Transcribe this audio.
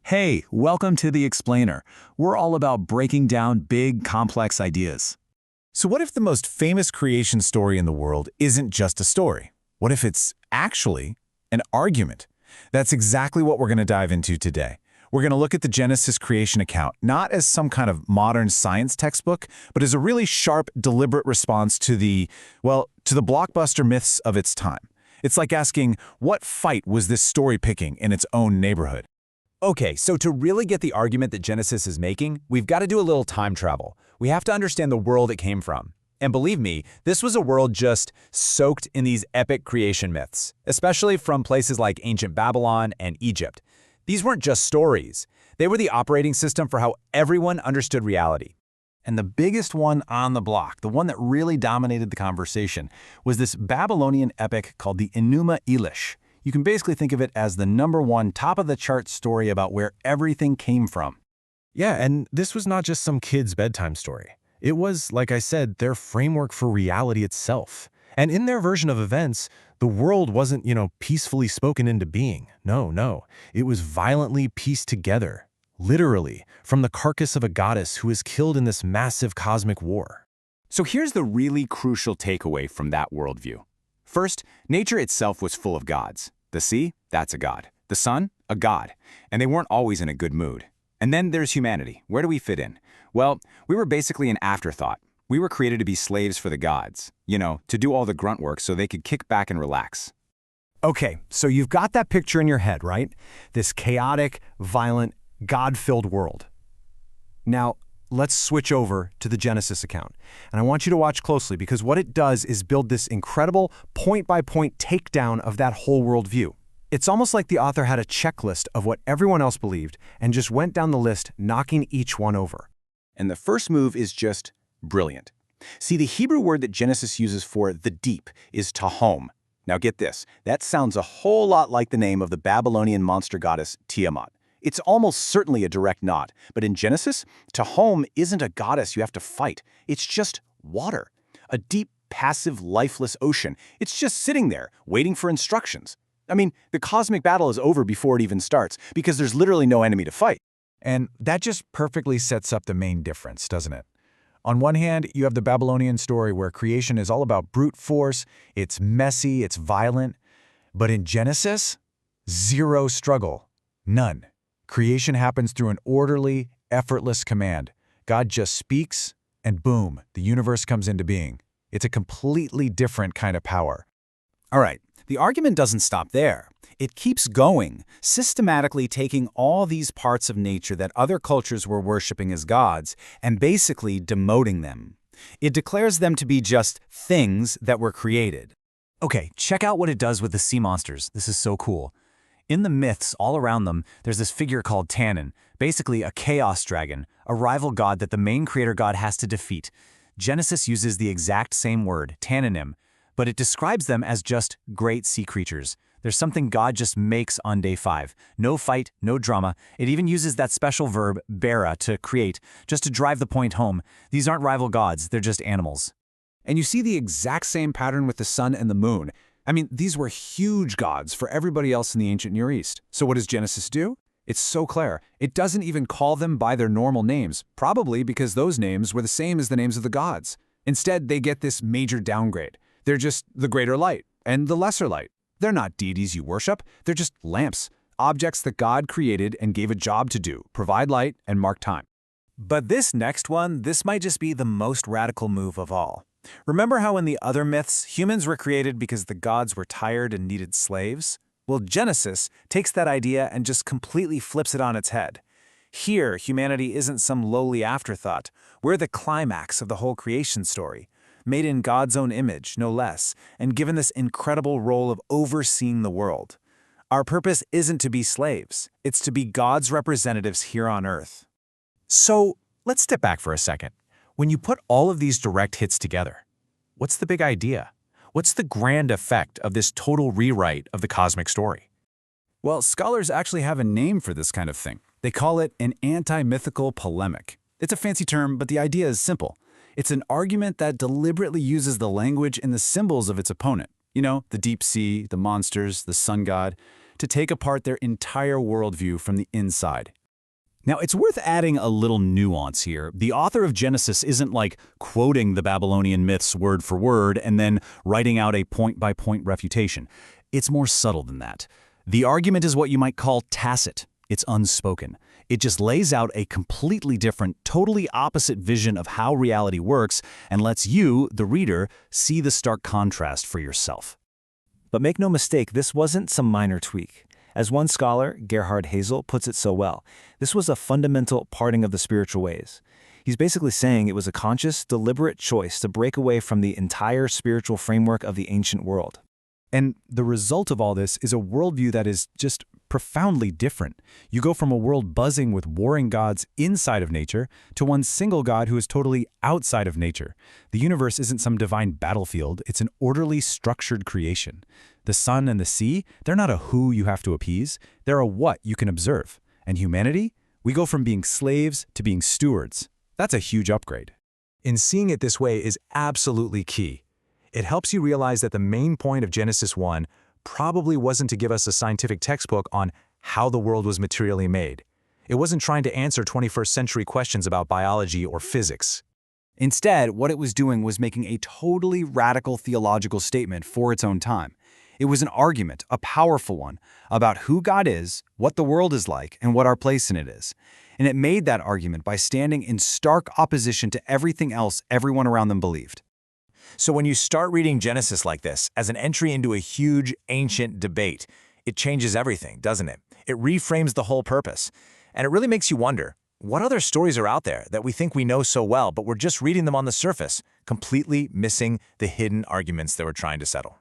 Hey, welcome to The Explainer. We're all about breaking down big, complex ideas. So what if the most famous creation story in the world isn't just a story? What if it's actually an argument? That's exactly what we're going to dive into today. We're going to look at the Genesis creation account, not as some kind of modern science textbook, but as a really sharp, deliberate response to the blockbuster myths of its time. It's like asking, what fight was this story picking in its own neighborhood? Okay, so to really get the argument that Genesis is making, we've got to do a little time travel. We have to understand the world it came from. And believe me, this was a world just soaked in these epic creation myths, especially from places like ancient Babylon and Egypt. These weren't just stories. They were the operating system for how everyone understood reality. And the biggest one on the block, the one that really dominated the conversation, was this Babylonian epic called the Enuma Elish. You can basically think of it as the #1 top-of-the-chart story about where everything came from. Yeah, and this was not just some kid's bedtime story. It was, like I said, their framework for reality itself. And in their version of events, the world wasn't, peacefully spoken into being. No. It was violently pieced together, literally, from the carcass of a goddess who was killed in this massive cosmic war. So here's the really crucial takeaway from that worldview. First, nature itself was full of gods. The sea, that's a god. The sun, a god. And they weren't always in a good mood. And then there's humanity. Where do we fit in? Well, we were basically an afterthought. We were created to be slaves for the gods, to do all the grunt work so they could kick back and relax. Okay, so you've got that picture in your head, right? This chaotic, violent, God-filled world. Now, let's switch over to the Genesis account. And I want you to watch closely because what it does is build this incredible point-by-point takedown of that whole worldview. It's almost like the author had a checklist of what everyone else believed and just went down the list, knocking each one over. And the first move is just brilliant. See, the Hebrew word that Genesis uses for the deep is tahom. Now get this, that sounds a whole lot like the name of the Babylonian monster goddess Tiamat. It's almost certainly a direct nod, but in Genesis, tahom isn't a goddess you have to fight. It's just water, a deep, passive, lifeless ocean. It's just sitting there, waiting for instructions. I mean, the cosmic battle is over before it even starts, because there's literally no enemy to fight. And that just perfectly sets up the main difference, doesn't it? On one hand, you have the Babylonian story where creation is all about brute force, it's messy, it's violent. But in Genesis, zero struggle, none. Creation happens through an orderly, effortless command. God just speaks, and boom, the universe comes into being. It's a completely different kind of power. All right, the argument doesn't stop there. It keeps going, systematically taking all these parts of nature that other cultures were worshiping as gods and basically demoting them. It declares them to be just things that were created. Okay, check out what it does with the sea monsters. This is so cool. In the myths all around them, there's this figure called Tannin, basically a chaos dragon, a rival god that the main creator god has to defeat. Genesis uses the exact same word, tanninim, but it describes them as just great sea creatures. There's something God just makes on day 5. No fight, no drama. It even uses that special verb, bara, to create, just to drive the point home. These aren't rival gods, they're just animals. And you see the exact same pattern with the sun and the moon. I mean, these were huge gods for everybody else in the ancient Near East. So what does Genesis do? It's so clear. It doesn't even call them by their normal names, probably because those names were the same as the names of the gods. Instead, they get this major downgrade. They're just the greater light and the lesser light. They're not deities you worship. They're just lamps, objects that God created and gave a job to do, provide light and mark time. But this next one, this might just be the most radical move of all. Remember how in the other myths, humans were created because the gods were tired and needed slaves? Well, Genesis takes that idea and just completely flips it on its head. Here, humanity isn't some lowly afterthought. We're the climax of the whole creation story, made in God's own image, no less, and given this incredible role of overseeing the world. Our purpose isn't to be slaves. It's to be God's representatives here on earth. So let's step back for a second. When you put all of these direct hits together, what's the big idea? What's the grand effect of this total rewrite of the cosmic story? Well, scholars actually have a name for this kind of thing. They call it an anti-mythical polemic. It's a fancy term, but the idea is simple. It's an argument that deliberately uses the language and the symbols of its opponent, the deep sea, the monsters, the sun god, to take apart their entire worldview from the inside. Now, it's worth adding a little nuance here. The author of Genesis isn't like quoting the Babylonian myths word for word and then writing out a point-by-point refutation. It's more subtle than that. The argument is what you might call tacit. It's unspoken. It just lays out a completely different, totally opposite vision of how reality works and lets you, the reader, see the stark contrast for yourself. But make no mistake, this wasn't some minor tweak. As one scholar, Gerhard Hazel, puts it so well, this was a fundamental parting of the spiritual ways. He's basically saying it was a conscious, deliberate choice to break away from the entire spiritual framework of the ancient world. And the result of all this is a worldview that is just profoundly different. You go from a world buzzing with warring gods inside of nature to one single god who is totally outside of nature. The universe isn't some divine battlefield, it's an orderly, structured creation. The sun and the sea, they're not a who you have to appease, they're a what you can observe. And humanity? We go from being slaves to being stewards. That's a huge upgrade. And seeing it this way is absolutely key. It helps you realize that the main point of Genesis 1 probably wasn't to give us a scientific textbook on how the world was materially made. It wasn't trying to answer 21st century questions about biology or physics. Instead, what it was doing was making a totally radical theological statement for its own time. It was an argument, a powerful one, about who God is, what the world is like, and what our place in it is. And it made that argument by standing in stark opposition to everything else everyone around them believed. So when you start reading Genesis like this, as an entry into a huge, ancient debate, it changes everything, doesn't it? It reframes the whole purpose. And it really makes you wonder, what other stories are out there that we think we know so well, but we're just reading them on the surface, completely missing the hidden arguments that we're trying to settle?